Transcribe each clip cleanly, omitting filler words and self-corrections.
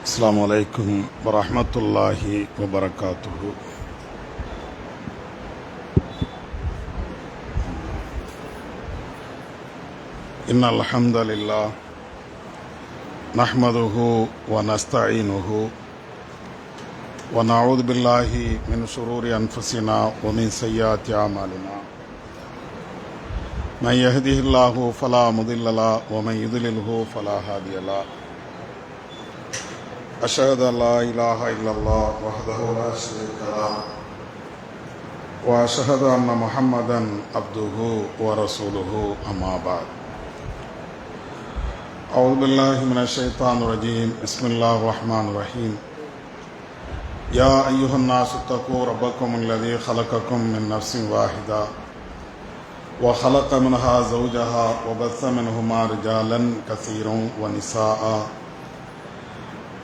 السلام عليكم ورحمة الله وبركاته. إن الحمد لله نحمده ونستعينه ونعوذ بالله من شرور أنفسنا ومن سيئات أعمالنا. من يهده الله فلا مضل له ومن يضلله فلا هادي له. أشهد أن لا إله إلا الله وحده لا شريك له وأشهد أن محمدا عبده ورسوله أما بعد. أعوذ بالله من الشيطان الرجيم. بسم الله الرحمن الرحيم. يا أيها الناس اتقوا ربكم الذي خلقكم من نفس واحدة وخلق منها زوجها وبث منهما رجالا كثيرا ونساء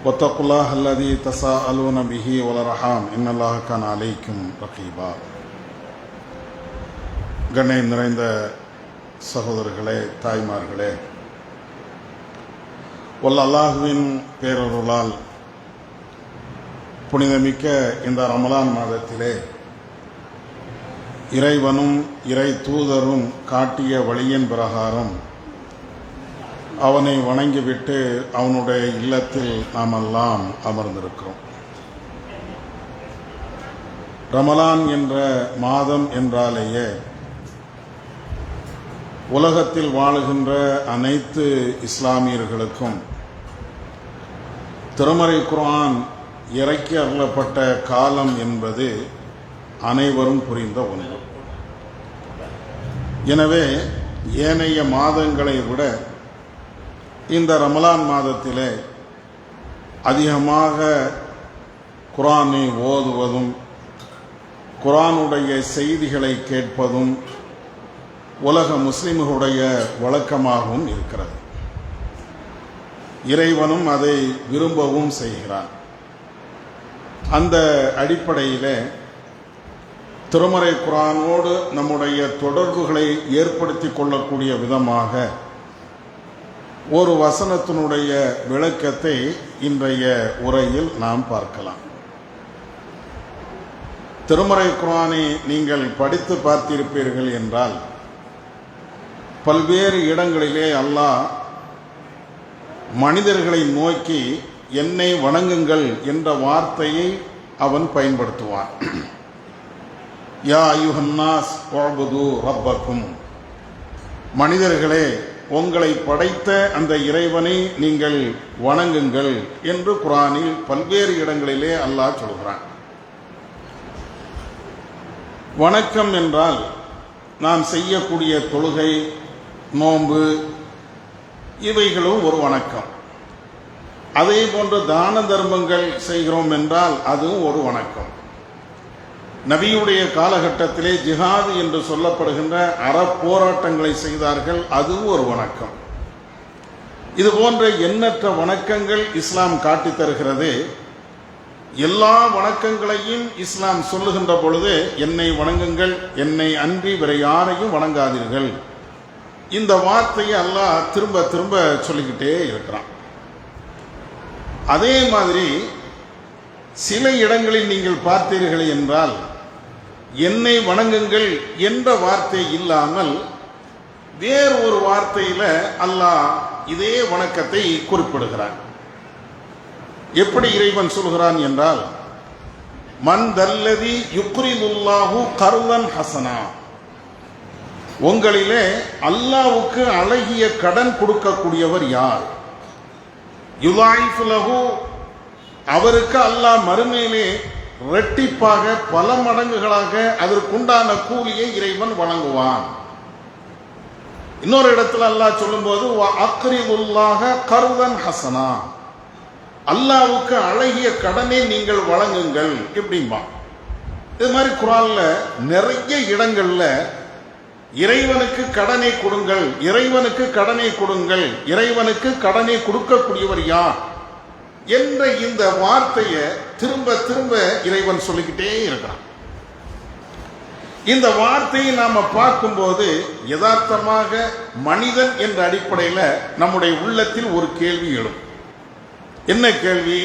واتقوا الله الذي تساءلون به والأرحام إن الله كان عليكم رقيبا. கண்ணியம் நிறைந்த சகோதரர்களே, தாய்மார்களே, அல்லாஹ்வின் பேரருளால் புனிதமிக்க இந்த ரமலான் மாதத்திலே இறைவனும் இறை தூதரும் காட்டிய வழியின் பிரகாரம் அவனை வணங்கிவிட்டு அவனுடைய இல்லத்தில் நாமெல்லாம் அமர்ந்திருக்கிறோம். ரமலான் என்ற மாதம் என்றாலேயே உலகத்தில் வாழுகின்ற அனைத்து இஸ்லாமியர்களுக்கும் திருமறை குர்ஆன் இறக்கி அருளப்பட்ட காலம் என்பது அனைவரும் புரிந்த ஒன்று. எனவே ஏனைய மாதங்களை விட இந்த ரமலான் மாதத்திலே அதிகமாக குர்ஆனை ஓதுவதும் குர்ஆனுடைய செய்திகளை கேட்பதும் உலக முஸ்லிம்களுடைய வழக்கமாகவும் இருக்கிறது. இறைவனும் அதை விரும்பவும் செய்கிறான். அந்த அடிப்படையிலே திருமறை குர்ஆனோடு நம்முடைய தொடர்புகளை ஏற்படுத்தி கொள்ளக்கூடிய விதமாக ஒரு வசனத்தினுடைய விளக்கத்தை இன்றைய உரையில் நாம் பார்க்கலாம். திருமறை குர்ஆனை நீங்கள் படித்து பார்த்திருப்பீர்கள் என்றால் பல்வேறு இடங்களிலே அல்லாஹ் மனிதர்களை நோக்கி என்னை வணங்குங்கள் என்ற வார்த்தையை அவன் பயன்படுத்துவான். யா அய்யுஹன்னாஸ் உஅ்புது ரப்பக்கும், மனிதர்களே உங்களை படைத்த அந்த இறைவனை நீங்கள் வணங்குங்கள் என்று குர்ஆனில் பல்வேறு இடங்களிலே அல்லாஹ் சொல்கிறான். வணக்கம் என்றால் நாம் செய்யக்கூடிய தொழுகை, நோன்பு இவைகளும் ஒரு வணக்கம். அதே போன்று தான தர்மங்கள் செய்கிறோம் என்றால் அதுவும் ஒரு வணக்கம். நபியுடைய காலகட்டத்திலே ஜிஹாது என்று சொல்லப்படுகின்ற அறப்போராட்டங்களை செய்தார்கள், அதுவும் ஒரு வணக்கம். இது போன்ற எண்ணற்ற வணக்கங்கள் இஸ்லாம் காட்டித் தருகிறது. எல்லா வணக்கங்களையும் இஸ்லாம் சொல்லுகின்ற பொழுது என்னை வணங்குங்கள், என்னை அன்றி வேறு யாரையும் வணங்காதீர்கள், இந்த வார்த்தையை அல்லாஹ் திரும்ப திரும்ப சொல்லிக்கிட்டே இருக்கிறான். அதே மாதிரி சில இடங்களில் நீங்கள் பார்த்தீர்கள் என்றால் என்னை வணங்குங்கள் என்ற வார்த்தை இல்லாமல் வேறு ஒரு வார்த்தையில அல்லாஹ் இதே வணக்கத்தை குறிப்பிடுகிறான். எப்படி இறைவன் சொல்கிறான் என்றால், மன் தல்லதி யுக்ரிதுல்லாஹு கர்தன் ஹசனா, உங்களிலே அல்லாஹ்வுக்கு அழகிய கடன் கொடுக்கக்கூடியவர் யார்? யுலாயிஃபு லஹு, அவருக்கு அல்லாஹ் மறுமையிலே இரட்டிப்பாக பல மடங்குகளாக அதற்குண்டான கூலியை இறைவன் வழங்குவான். இன்னொரு இடத்துல அல்லாஹ் சொல்லும்போது அக்ரிதுல்லாஹ கர்தன் ஹசனா, அல்லாஹ்வுக்கு அழகிய கடனை நீங்கள் வழங்குங்கள் இப்படிம்பா. இது மாதிரி குர்ஆன்ல நிறைய இடங்கள்ல இறைவனுக்கு கடனை கொடுங்கள், இறைவனுக்கு கடனை கொடுங்கள், இறைவனுக்கு கடனை கொடுக்கக்கூடியவர் யார் என்ற இந்த வார்த்தையை திரும்ப திரும்ப இறைவன் சொல்லிக்கிட்டே இருக்கிறான். இந்த வார்த்தையை நாம பார்க்கும்போது யதார்த்தமாக மனிதன் என்ற அடிப்படையில் நம்முடைய உள்ளத்தில் ஒரு கேள்வி எழும். என்ன கேள்வி?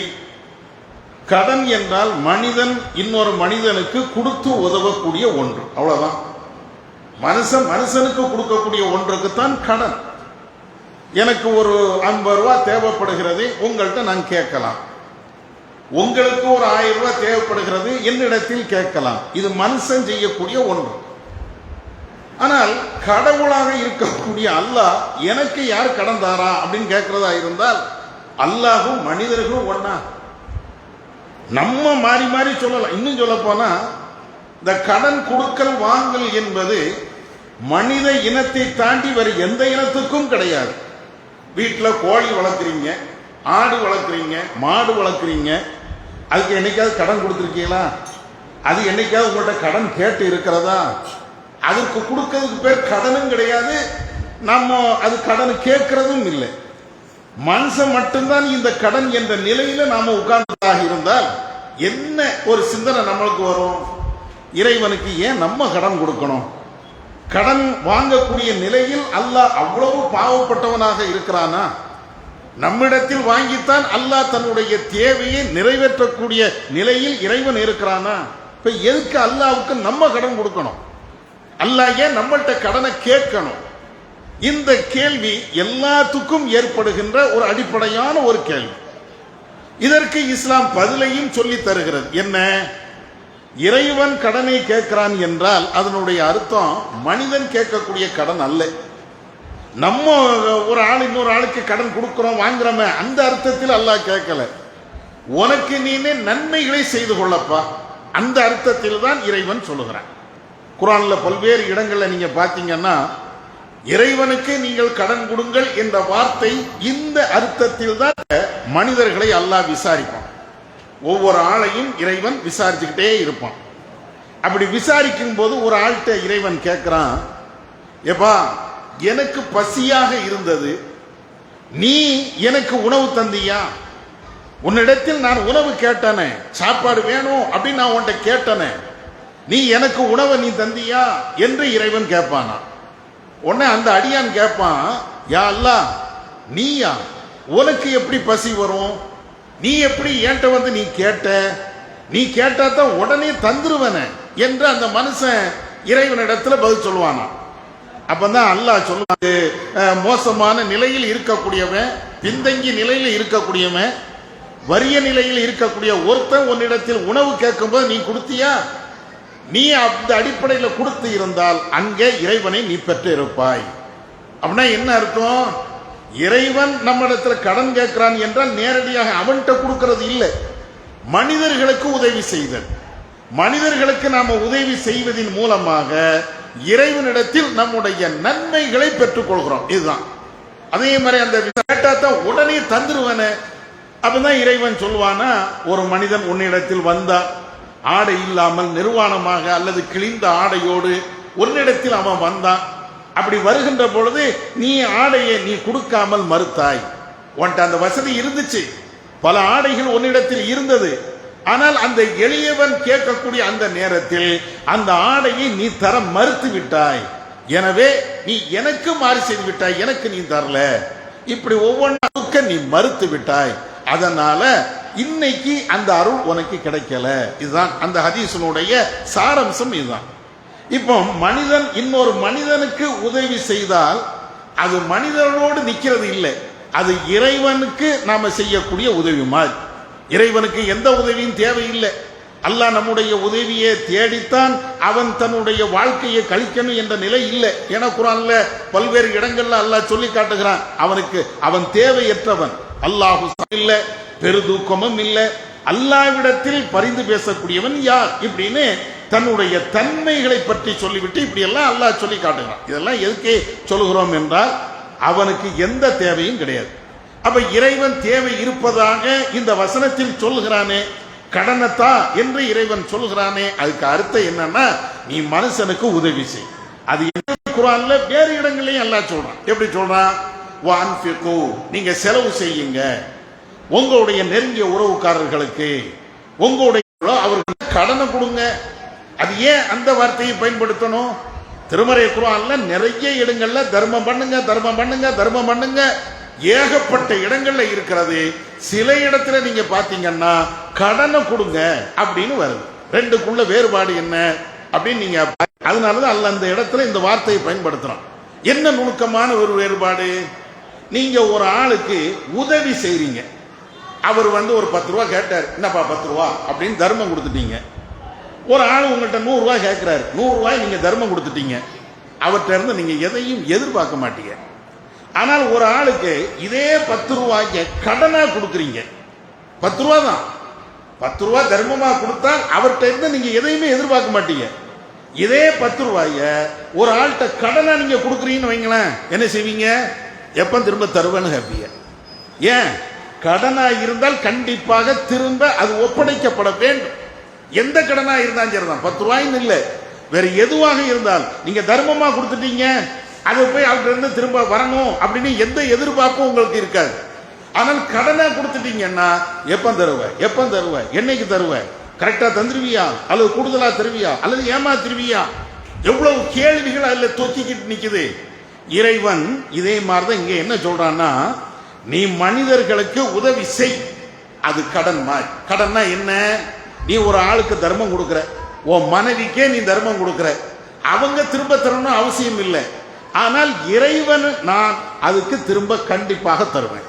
கடன் என்றால் மனிதன் இன்னொரு மனிதனுக்கு கொடுத்து உதவக்கூடிய ஒன்று, அவ்வளவுதான். மனுஷனுக்கு கொடுக்கக்கூடிய ஒன்றுக்குத்தான் கடன். எனக்கு ஒரு 50 ரூபாய் தேவைப்படுகிறது, உங்கள்கிட்ட நான் கேட்கலாம். உங்களுக்கு ஒரு 1000 ரூபாய் தேவைப்படுகிறது, என்னிடத்தில் கேட்கலாம். இது மனுஷன் செய்யக்கூடிய ஒன்று. ஆனால் கடவுளாக இருக்கக்கூடிய அல்லாஹ் எனக்கு யார் கடன் தாரா அப்படின்னு கேட்கிறதா இருந்தால் அல்லாஹும் மனிதர்களும் ஒன்னா. நம்ம மாறி மாறி சொல்லலாம். இன்னும் சொல்ல போனா இந்த கடன் கொடுக்கல் வாங்கல் என்பது மனித இனத்தை தாண்டி வேறு எந்த இனத்துக்கும் கிடையாது. வீட்டில் கோழி வளர்க்குறீங்க, ஆடு வளர்க்குறீங்க, மாடு வளர்க்குறீங்க, அதுக்கு என்னைக்காவது கடன் கொடுத்துருக்கீங்களா? அது என்னைக்காவது உங்கள்கிட்ட கடன் கேட்டு இருக்கிறதா? அதுக்கு கொடுக்கறதுக்கு பேர் கடனும் கிடையாது, நம்ம அது கடன் கேட்கறதும் இல்லை. மனுஷன் மட்டும்தான் இந்த கடன் என்ற நிலையில நாம உட்கார்ந்ததாக இருந்தால் என்ன ஒரு சிந்தனை நம்மளுக்கு வரும்? இறைவனுக்கு ஏன் நம்ம கடன் கொடுக்கணும்? கடன் வாங்கக்கூடிய நிலையில் அல்லாஹ் அவ்வளவு பாவப்பட்டவனாக இருக்கிறானா? நம்மிடத்தில் வாங்கித்தான் அல்லாஹ் தன்னுடைய தேவையை நிறைவேற்றக்கூடிய நிலையில் இறைவன் இருக்கிறானா? இப்ப எதுக்கு அல்லாஹ்வுக்கு நம்ம கடன் கொடுக்கணும்? அல்லாஹ் ஏன் நம்மள்கிட்ட கடனை கேட்கணும்? இந்த கேள்வி எல்லாத்துக்கும் ஏற்படுகின்ற ஒரு அடிப்படையான ஒரு கேள்வி. இதற்கு இஸ்லாம் பதிலையும் சொல்லி தருகிறது. என்ன? இறைவன் கடனை கேட்கிறான் என்றால் அதனுடைய அர்த்தம் மனிதன் கேட்கக்கூடிய கடன் அல்ல. நம்ம ஒரு ஆள் இன்னொரு ஆளுக்கு கடன் கொடுக்கிறோம், வாங்குறோமே, அந்த அர்த்தத்தில் அல்லாஹ் கேட்கல. உனக்கு நீனே நன்மைகளை செய்து கொள்ளப்பா, அந்த அர்த்தத்தில் தான் இறைவன் சொல்லுகிறான். குர்ஆன்ல பல்வேறு இடங்கள்ல நீங்க பாத்தீங்கன்னா இறைவனுக்கு நீங்கள் கடன் கொடுங்கள் என்ற வார்த்தை இந்த அர்த்தத்தில் தான் மனிதர்களை அல்லாஹ் விசாரிப்பான். ஒவ்வொரு ஆளையும் இறைவன் விசாரிச்சுக்கிட்டே இருப்பான். அப்படி விசாரிக்கும் போது ஒரு ஆள்கிட்ட இறைவன் கேட்கிறான், ஏப்பா எனக்கு பசியாக இருந்தது, நீ எனக்கு உணவு தந்தியா? உன்னிடத்தில் நான் உணவு கேட்டனே, சாப்பாடு வேணும் அப்படின்னு நான் உன்கிட்ட கேட்டனே, நீ எனக்கு உணவை நீ தந்தியா என்று இறைவன் கேட்பானா? உடனே அந்த அடியான் கேட்பான், யா அல்லாஹ், நீயா? உனக்கு எப்படி பசி வரும்? நீ எப்படி என்கிட்ட வந்து நீ கேட்ட? நீ கேட்டா தான் உடனே தந்துருவன என்று அந்த மனுஷன் இறைவனிடத்துல பதில் சொல்லுவானா? அப்பதான் அல்லாஹ் சொல்லுவாங்க, மோசமான நிலையில் இருக்கக்கூடியவன், பின்தங்கி நிலையில் இருக்கக்கூடியவன், வறிய நிலையில் இருக்கக்கூடிய ஒருத்தன் உன்னிடத்தில் உணவு கேட்கும்போது நீ கொடுத்தியா? நீ அந்த அடிப்படையில் கொடுத்து இருந்தால் அங்கே இறைவனை நீ பெற்று இருப்பாய். அப்படின்னா என்ன அர்த்தம்? இறைவன் நம்ம இடத்துல கடன் கேட்கிறான் என்றால் நேரடியாக அவன்கிட்ட கொடுக்கிறது இல்லை, மனிதர்களுக்கு உதவி செய்தல். மனிதர்களுக்கு நாம உதவி செய்வதன் மூலமாக இறைவனிடத்தில் நம்முடைய நன்மைகளை பெற்றுக் கொள்கிறோம். இதுதான். அதே மாதிரி அந்த கேட்டாத்தான் உடனே தந்துருவன. அப்பதான் இறைவன் சொல்லுவானா, ஒரு மனிதன் உன்னிடத்தில் வந்தா ஆடை இல்லாமல் நிர்வாணமாக அல்லது கிழிந்த ஆடையோடு உன்னிடத்தில் அவன் வந்தான். அப்படி வருகின்ற பொழுது நீ ஆடையை நீ கொடுக்காமல் மறுத்தாய். உன்கிட்ட அந்த வசதி இருந்துச்சு, பல ஆடைகள் உன்னிடத்தில் இருந்தது. ஆனால் அந்த எளியவன் கேட்கக்கூடிய அந்த நேரத்தில் அந்த ஆடையை நீ தர மறுத்து விட்டாய். எனவே நீ எனக்கு மாறி செய்து விட்டாய், எனக்கு நீ தரல. இப்படி ஒவ்வொன்றுக்க நீ மறுத்து விட்டாய். அதனால இன்னைக்கு அந்த அருள் உனக்கு கிடைக்கல. இதுதான் அந்த ஹதீஸினுடைய சாரம்சம். இதுதான். இப்போ மனிதன் இன்னொரு மனிதனுக்கு உதவி செய்தால் அது மனிதனோடு நிக்கிறது இல்லை, அது இறைவனுக்கு நாம செய்யக்கூடிய உதவி மாதிரி. இறைவனுக்கு எந்த உதவியும் தேவையில்லை. அல்லாஹ் நம்முடைய உதவியை தேடித்தான் அவன் தன்னுடைய வாழ்க்கையை கழிக்கணும் என்ற நிலை இல்லை. ஏன்னா குர்ஆன்ல பல்வேறு இடங்கள்ல அல்லாஹ் சொல்லி காட்டுகிறான், அவனுக்கு அவன் தேவையற்றவன். அல்லாஹு இல்லை, பெருதூக்கமும் இல்லை, அல்லாஹ்விடத்தில் பரிந்து பேசக்கூடியவன் யார் இப்படின்னு தன்னுடைய தன்மைகளை பற்றி சொல்லிவிட்டு இப்படி எல்லாம் அல்லாஹ் சொல்லி காட்டுகிறான். இதெல்லாம் எதுக்கே சொல்லுகிறோம் என்றால் அவனுக்கு எந்த தேவையும் கிடையாது. அப்ப இறைவன் தேவை இருப்பதாக இந்த வசனத்தில் சொல்லுகிறானே, கடனத்தா என்று இறைவன் சொல்லுகிறானே, அதுக்கு அர்த்தம் என்னன்னா நீ மனுஷனுக்கு உதவி செய். அது குர்ஆன்ல வேறு இடங்களையும் அல்லாஹ் சொல்றான். எப்படி சொல்றான்? வஅன்ஃபிகு, நீங்க செலவு செய்யுங்க உங்களுடைய நெருங்கிய உறவுக்காரர்களுக்கு, உங்களுடைய அவர்களுக்கு கடனை கொடுங்க. அது ஏன் அந்த வார்த்தையை பயன்படுத்தணும்? திருமறை குர்ஆன்ல நிறைய இடங்கள்ல தர்மம் பண்ணுங்க, தர்மம் பண்ணுங்க, தர்மம் பண்ணுங்க ஏகப்பட்ட இடங்கள்ல இருக்கிறது. சில இடத்துல நீங்க பாத்தீங்கன்னா கடனை கொடுங்க அப்படின்னு வருது. ரெண்டுக்குள்ள வேறுபாடு என்ன அப்படின்னு நீங்க, அதனாலதான் அல்ல அந்த இடத்துல இந்த வார்த்தையை பயன்படுத்துறோம். என்ன நுணுக்கமான ஒரு வேறுபாடு? நீங்க ஒரு ஆளுக்கு உதவி செய்றீங்க, அவர் ஒரு 10 ரூபா கேட்டார், என்னப்பா 10 ரூபா அப்படின்னு தர்மம் கொடுத்துட்டீங்க. ஒரு ஆள் உங்கள்கிட்ட 100 ரூபாய் கேட்கிறாரு, 100 ரூபாய் நீங்க தர்மம் கொடுத்துட்டீங்க. அவர்கிட்ட இருந்து நீங்க எதையும் எதிர்பார்க்க மாட்டீங்க. ஆனால் ஒரு ஆளுக்கு இதே 10 ரூபாய்க்கு கடனா கொடுக்குறீங்க. 10 ரூபா தான், 10 ரூபா தர்மமா கொடுத்தால் அவர்கிட்ட இருந்து நீங்க எதையுமே எதிர்பார்க்க மாட்டீங்க. இதே 10 ரூபாய ஒரு ஆள்கிட்ட கடனா நீங்க கொடுக்குறீங்கன்னு வைங்களேன், என்ன செய்வீங்க? எப்ப திரும்ப தருவேன்னு கேட்பீங்க. ஏன்? கடனா இருந்தால் கண்டிப்பாக திரும்ப அது ஒப்படைக்கப்பட வேண்டும். எந்த கடனா இருந்தாலும் சரிதான், 10 ரூபாய்ன்னு இல்லை, வேற எதுவாக இருந்தால் நீங்க தர்மமா கொடுத்துட்டீங்க, அதை போய் அவர்கிட்ட இருந்து திரும்ப வரணும் அப்படின்னு எந்த எதிர்பார்ப்பும் உங்களுக்கு இருக்காது. ஆனால் கடனா கொடுத்துட்டீங்கன்னா எப்ப தருவேன், எப்ப தருவேன், என்னைக்கு தருவேன், கரெக்டா தந்துருவியா அல்லது கூடுதலா தருவியா அல்லது ஏமாத்திருவியா, எவ்வளவு கேள்விகள் அதுல தொக்கிக்கிட்டு நிக்குது. இறைவன் இதே மாதிரிதான் இங்க என்ன சொல்றான்னா, நீ மனிதர்களுக்கு உதவி செய், அது கடன் மாதிரி. கடன்னா என்ன? நீ ஒரு ஆளுக்கு தர்மம் கொடுக்கிற, உன் மனைவிக்கே நீ தர்மம் கொடுக்கிற, அவங்க திரும்ப தரணும் அவசியம் இல்லை. ஆனால் இறைவன் நான் அதுக்கு திரும்ப கண்டிப்பாக தருவேன்.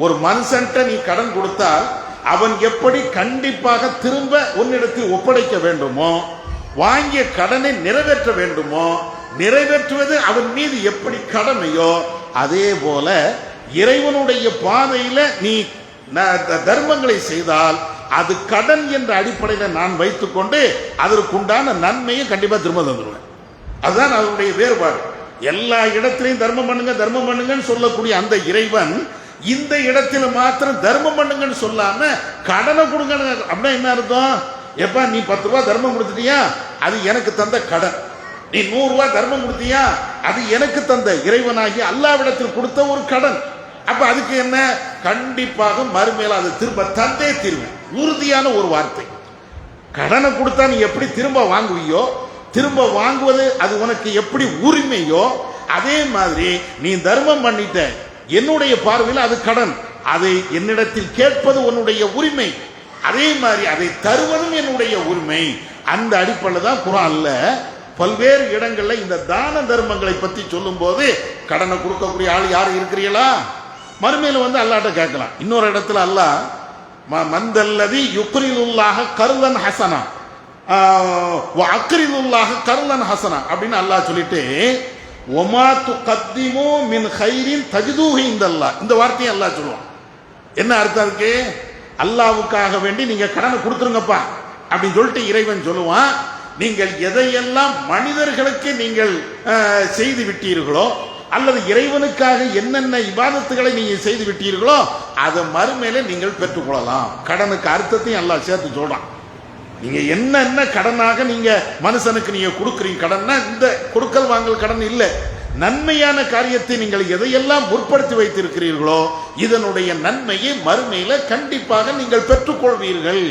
ஒரு மனுஷன்ட்ட நீ கடன் கொடுத்தால் அவன் எப்படி கண்டிப்பாக திரும்ப உன்னிடத்தில் ஒப்படைக்க வேண்டுமோ, வாங்கிய கடனை நிறைவேற்ற வேண்டுமோ, நிறைவேற்றுவது அவன் மீது எப்படி கடமையோ, அதே போல இறைவனுடைய பாதையில நீ தர்மங்களை செய்தால் அது கடன் என்ற அடிப்படையில் நான் வைத்துக்கொண்டு அதற்குண்டான நன்மையை கண்டிப்பா திரும்ப தந்துடுவேன். அதுதான் அதனுடைய வேறுபாடு. எல்லா இடத்திலையும் தர்மம் பண்ணுங்க தர்மம் பண்ணுங்கன்னு சொல்லக்கூடிய அந்த இறைவன் இந்த இடத்துல மாத்திரம் தர்மம் பண்ணுங்கன்னு சொல்லாம கடனை கொடுங்க அப்படின்னா என்ன அர்த்தம்? எப்ப நீ 10 ரூபாய் தர்மம் கொடுத்துட்டியா, அது எனக்கு தந்த கடன். நீ 100 ரூபாய் தர்மம் கொடுத்தியா, அது எனக்கு தந்த இறைவனாகி அல்லாவிடத்தில் கொடுத்த ஒரு கடன். அப்ப அதுக்கு என்ன? கண்டிப்பாக மறுமையில அது திரும்ப தந்தே தீர்வேன். உறுதியான ஒரு வார்த்தை. கடனை கொடுத்தா நீ எப்படி திரும்ப வாங்குவியோ, திரும்ப வாங்குவது அது உனக்கு எப்படி உரிமையோ, அதே மாதிரி நீ தர்மம் பண்ணிட்ட, என்னுடைய பார்வையில் அது கடன், அதை என்னிடத்தில் கேட்பது உன்னுடைய உரிமை, அதே மாதிரி அதை தருவதும் என்னுடைய உரிமை. அந்த அடிப்படையில் தான் குர்ஆன்ல பல்வேறு இடங்கள்ல இந்த தான தர்மங்களை பத்தி சொல்லும் போது கடனை கொடுக்கக்கூடிய ஆள் யாரு இருக்கிறீங்களா, மறுமையில அல்லாட்ட கேட்கலாம். இன்னொரு இடத்துல அல்லாஹ் மந்தல்லதி யுக்ரிலுல்லாஹ கர்லன் ஹசனா அக்ரிலுல்லாஹ கர்லன் ஹசனா அப்படின்னு அல்லாஹ் சொல்லிட்டு ஒமா துகத்திமு மின் கைரின் தஜிதூஹு இந்தல்லாஹ், இந்த வார்த்தையை அல்லாஹ் சொல்லுவான். என்ன அர்த்தம் இருக்கு? அல்லாஹ்வுக்காக வேண்டி நீங்க கடனை கொடுத்துருங்கப்பா அப்படின்னு சொல்லிட்டு இறைவன் சொல்லுவான். நீங்கள் எதையெல்லாம் மனிதர்களுக்கு நீங்கள் செய்து விட்டீர்களோ அல்லது இறைவனுக்காக என்னென்ன இபாதத்துகளை நீங்க செய்து விட்டீர்களோ அதை மறுமையில நீங்கள் பெற்றுக்கொள்ளலாம். கடனுக்கு அர்த்தத்தையும் அல்லாஹ் சேர்த்து சொல்றான். நீங்க என்னென்ன கடனாக நீங்க மனுஷனுக்கு நீங்க கொடுக்குறீங்க, கடன்னா இந்த கொடுக்கல் வாங்கல் கடன் இல்லை, நன்மையான காரியத்தை நீங்கள் எதையெல்லாம் முற்படுத்தி வைத்திருக்கிறீர்களோ இதனுடைய நன்மையை மறுமையில கண்டிப்பாக நீங்கள் பெற்றுக்கொள்வீர்கள்.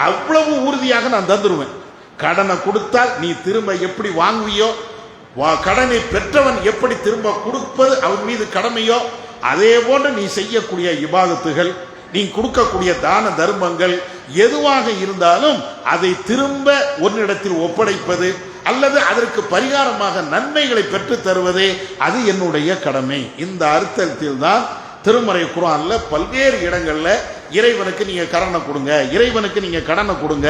அவ்வளவு உறுதியாக நான் தந்துருவேன். கடனை கொடுத்தால் நீ திரும்ப எப்படி வாங்குவியோ, கடனை பெற்றவன் எப்படி திரும்ப கொடுப்பது அவன் மீது கடமையோ, அதே போன்று நீ செய்யக்கூடிய இபாதத்துகள், நீ கொடுக்கக்கூடிய தான தர்மங்கள் எதுவாக இருந்தாலும் அதை திரும்ப உன்னிடத்தில் ஒப்படைப்பது அல்லது அதற்கு பரிகாரமாக நன்மைகளை பெற்று தருவதே அது என்னுடைய கடமை. இந்த அர்த்தத்தில் தான் திருமறை குர்ஆன்ல பல்வேறு இடங்கள்ல இறைவனுக்கு நீங்க கடனை கொடுங்க, இறைவனுக்கு நீங்க கடனை கொடுங்க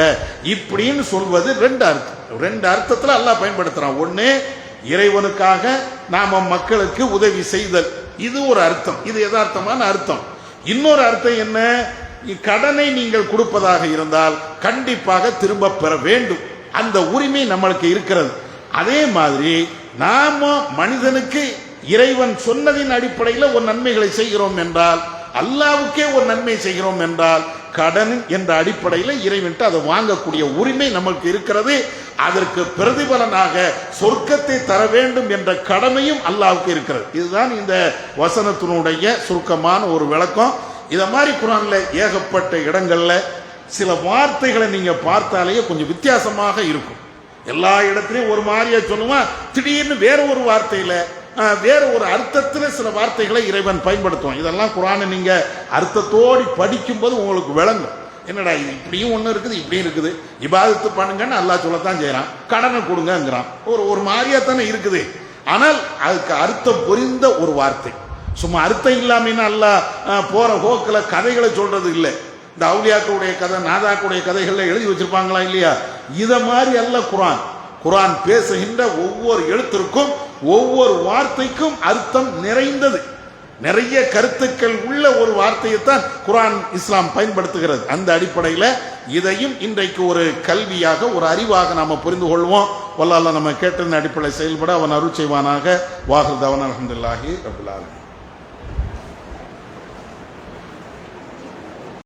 இப்படின்னு சொல்வது ரெண்டு அர்த்தத்துல அல்லாஹ் பயன்படுத்துறான். ஒண்ணு, இறைவனுக்காக நாம மக்களுக்கு உதவி செய்தல், இது ஒரு அர்த்தம், இது யதார்த்தமான அர்த்தம். இன்னொரு அர்த்தம் என்ன? கடனை நீங்கள் கொடுப்பதாக இருந்தால் கண்டிப்பாக திரும்ப பெற வேண்டும், அந்த உரிமை நம்மளுக்கு இருக்கிறது. அதே மாதிரி நாம மனிதனுக்கு இறைவன் சொன்னதின் அடிப்படையில் ஒரு நன்மைகளை செய்கிறோம் என்றால், அல்லாவுக்கே ஒரு நன்மை செய்கிறோம் என்றால் கடன் என்ற அடிப்படையில் இறைவன்ட்டு அதை வாங்கக்கூடிய உரிமை நமக்கு இருக்கிறது. அதற்கு பிரதிபலனாக சொர்க்கத்தை தர வேண்டும் என்ற கடமையும் அல்லாவுக்கு இருக்கிறது. இதுதான் இந்த வசனத்தினுடைய சுருக்கமான ஒரு விளக்கம். இத மாதிரி குர்ஆன்ல ஏகப்பட்ட இடங்கள்ல சில வார்த்தைகளை நீங்க பார்த்தாலேயே கொஞ்சம் வித்தியாசமாக இருக்கும். எல்லா இடத்துலையும் ஒரு மாதிரியா சொல்லுவான், திடீர்னு வேற ஒரு வார்த்தையில வேற ஒரு அர்த்தத்தில் சில வார்த்தைகளை இறைவன் பயன்படுத்துவான். இதெல்லாம் குர்ஆனை நீங்க அர்த்தத்தோடு படிக்கும்போது உங்களுக்கு விளங்கும். என்னடா இது இப்படியும் ஒன்று இருக்குது, இப்படியும் இருக்குது. இபாதத்து பண்ணுங்கன்னு அல்லாஹ் சொல்லத்தான் செய்யறான், கடனை கொடுங்கிறான். ஒரு மாதிரியா தானே இருக்குது. ஆனால் அதுக்கு அர்த்தம் புரிந்த ஒரு வார்த்தை. சும்மா அர்த்தம் இல்லாம அல்லாஹ் போற போக்கில் கதைகளை சொல்றது இல்லை. இந்த அவுலியாக்களுடைய கதை, நாதாக்களுடைய கதைகள்ல எழுதி வச்சிருப்பாங்களா இல்லையா? இத மாதிரி அல்ல குர்ஆன். குர்ஆன் பேசுகின்ற ஒவ்வொரு எழுத்திற்கும் ஒவ்வொரு வார்த்தைக்கும் அர்த்தம் நிறைந்தது. நிறைய கருத்துக்கள் உள்ள ஒரு வார்த்தையைத்தான் குர்ஆன் இஸ்லாம் பயன்படுத்துகிறது. அந்த அடிப்படையில் இதையும் இன்றைக்கு ஒரு கல்வியாக, ஒரு அறிவாக நாம புரிந்து கொள்வோம். வல்லாஹ் நம்ம கேட்டிருந்த அடிப்படை செயல்பட அவன் அருள் செய்வானாக. வாஹிர் தஅவானா அல்ஹம்துலில்லாஹி ரப்பில் ஆலமீன்.